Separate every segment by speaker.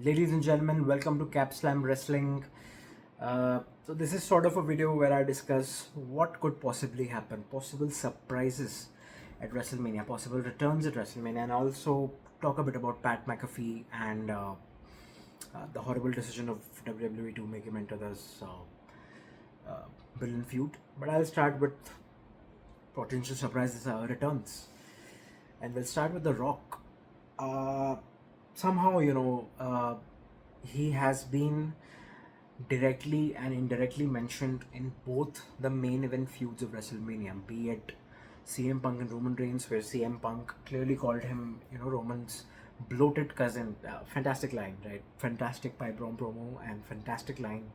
Speaker 1: Ladies and gentlemen, welcome to Cap Slam Wrestling. So this is sort of a video where I discuss what could possibly happen, possible surprises at WrestleMania, possible returns at WrestleMania, and also talk a bit about Pat McAfee and the horrible decision of WWE to make him enter this villain feud. But I'll start with potential surprises returns, and we'll start with The Rock. Uh, Somehow, he has been directly and indirectly mentioned in both the main event feuds of WrestleMania, be it CM Punk and Roman Reigns, where CM Punk clearly called him, Roman's bloated cousin. Fantastic line, right? Fantastic pipe bomb promo and fantastic line.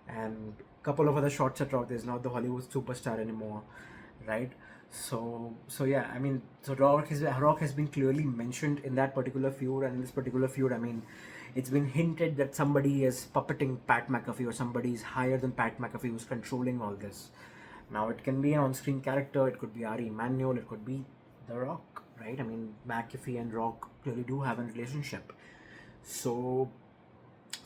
Speaker 1: And a couple of other shots at Rock. There's not the Hollywood superstar anymore, right? So yeah, I mean, so Rock has been clearly mentioned in that particular feud, and in this particular feud, I mean, it's been hinted that somebody is puppeting Pat McAfee, or somebody is higher than Pat McAfee who's controlling all this. Now, it can be an on-screen character, it could be Ari Emanuel, it could be The Rock, right? I mean, McAfee and Rock clearly do have a relationship. So,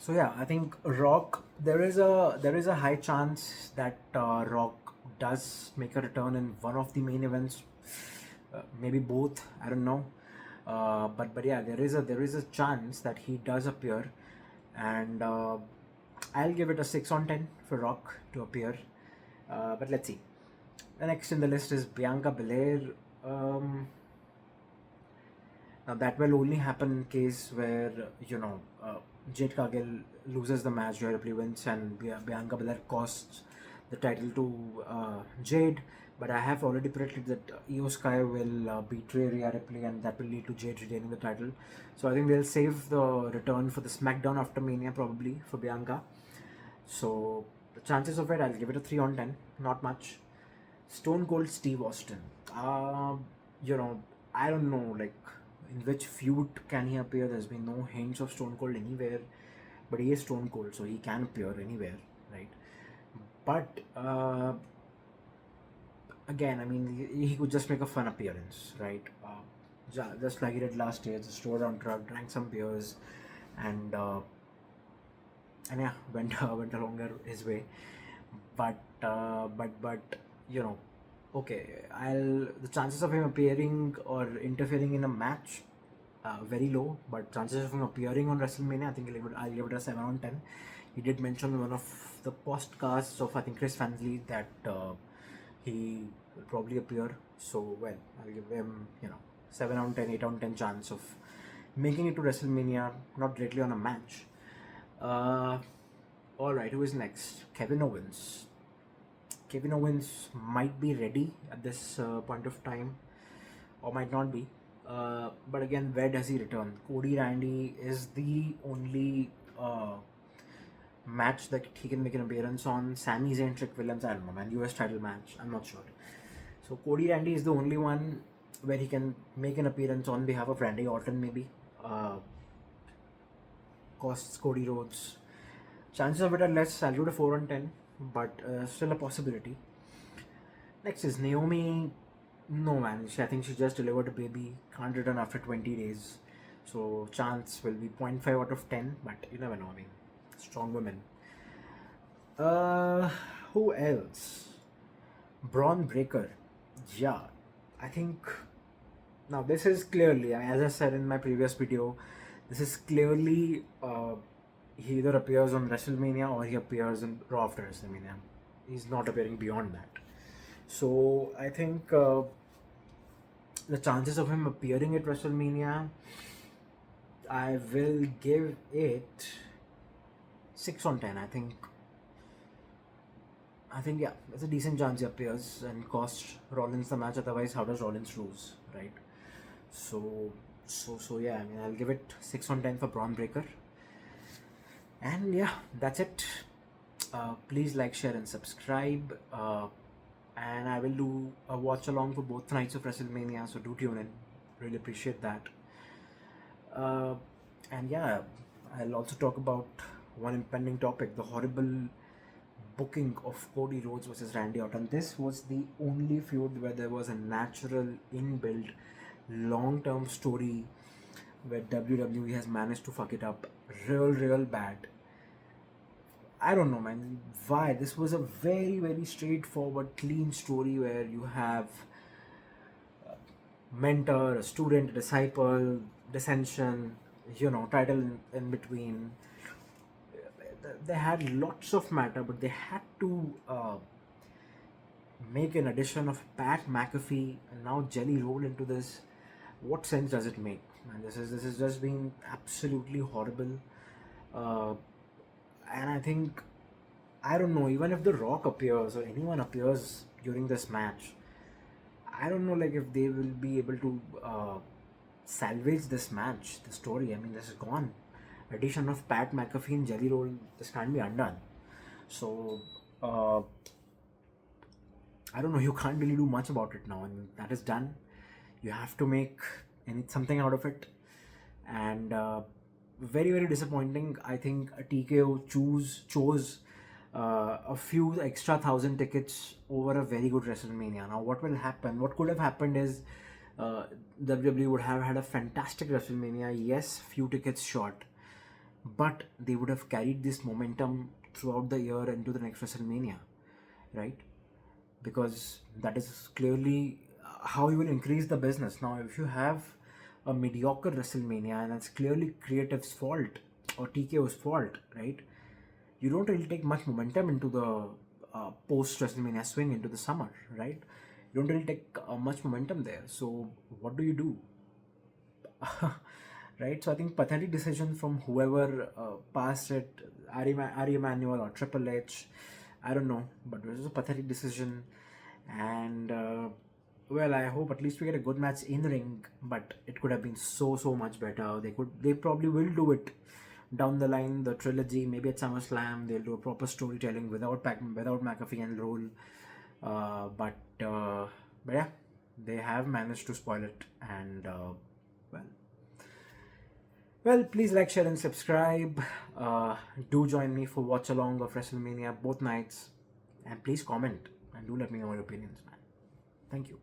Speaker 1: so yeah, I think Rock. There is a high chance that Rock does make a return in one of the main events, maybe both. I don't know, but yeah, there is a chance that he does appear, and I'll give it a 6 on 10 for Rock to appear. But let's see. The next in the list is Bianca Belair. Um, Now that will only happen in case where Jade Cargill loses the match, Rhea Ripley wins, and Bianca Belair costs the title to Jade. But I have already predicted that Io Sky will betray Rhea Ripley, and that will lead to Jade retaining the title. So I think they'll save the return for the SmackDown after Mania, probably for Bianca. So the chances of it, I'll give it a 3 on 10. Not much. Stone Cold Steve Austin. You know, I don't know, like, in which feud can he appear? There's been no hints of Stone Cold anywhere, but he is Stone Cold, so he can appear anywhere, right? But again, I mean, he could just make a fun appearance, right? Just like he did last year, just rode on truck, drank some beers, and yeah, went along his way. But you know, okay, I'll the chances of him appearing or interfering in a match, very low. But chances of him appearing on WrestleMania, I think I'll give it a 7 on 10. He did mention in one of the podcasts of, I think, Chris Fansley, that he will probably appear. So well, I'll give him 7 on 10, 8 on 10 chance of making it to WrestleMania, not directly on a match. Uh, all right, who is next? Kevin Owens. Kevin Owens might be ready at this point of time, or might not be. But again, where does he return? Cody Randy is the only match that he can make an appearance on. Sami Zayn, Trick Williams, I don't know, man. US title match, I'm not sure. So Cody Randy is the only one where he can make an appearance on behalf of Randy Orton, maybe. Uh, Costs Cody Rhodes. Chances of it are less. I'll give it a 4 on 10, but still a possibility. Next is Naomi. No, man. I think she just delivered a baby. Can't return after 20 days. So chance will be 0.5 out of 10, but you never know. I mean, strong women. Uh, who else? Braun Breaker. Yeah, I think now this is clearly, I mean, as I said in my previous video, this is clearly he either appears on WrestleMania or he appears in Raw after WrestleMania. He's not appearing beyond that. So I think the chances of him appearing at WrestleMania, I will give it 6 on 10. I think yeah, there's a decent chance he appears and costs Rollins the match. Otherwise, how does Rollins lose, right? So yeah. I mean, I'll give it 6 on 10 for Braun Breaker. And yeah, that's it. Please like, share, and subscribe. And I will do a watch along for both nights of WrestleMania, so do tune in. Really appreciate that. Uh, and yeah, I'll also talk about one impending topic: the horrible booking of Cody Rhodes versus Randy Orton. This was the only feud where there was a natural, inbuilt, long-term story where WWE has managed to fuck it up real bad. I don't know, man, why. This was a very straightforward, clean story where you have mentor, a student, a disciple, dissension, title in between. They had lots of matter, but they had to make an addition of Pat McAfee and now Jelly Roll into this. What sense does it make? Man, this is just being absolutely horrible. Uh, and I think, I don't know, even if The Rock appears or anyone appears during this match, I don't know, like, if they will be able to salvage this match, the story. I mean, this is gone. Addition of Pat McAfee and Jelly Roll, this can't be undone. So, I don't know, you can't really do much about it now. I mean, that is done. You have to make something out of it. And very disappointing. I think TKO chose a few extra 1,000 tickets over a very good WrestleMania. Now, what will happen? What could have happened is WWE would have had a fantastic WrestleMania. Yes, few tickets short, but they would have carried this momentum throughout the year into the next WrestleMania, right? Because that is clearly how you will increase the business. Now, if you have a mediocre WrestleMania and it's clearly creative's fault or TKO's fault, right? You don't really take much momentum into the post WrestleMania swing into the summer, right? You don't really take much momentum there. So, what do you do? Right? So I think pathetic decision from whoever passed it, Ari Emanuel or Triple H. I don't know, but it was a pathetic decision. And well, I hope at least we get a good match in the ring. But it could have been so much better. They probably will do it down the line. The trilogy, maybe at SummerSlam, they'll do a proper storytelling without McAfee and Roll. But yeah, they have managed to spoil it. And well. Well, please like, share, and subscribe. Do join me for watch along of WrestleMania both nights. And please comment and do let me know your opinions, man. Thank you.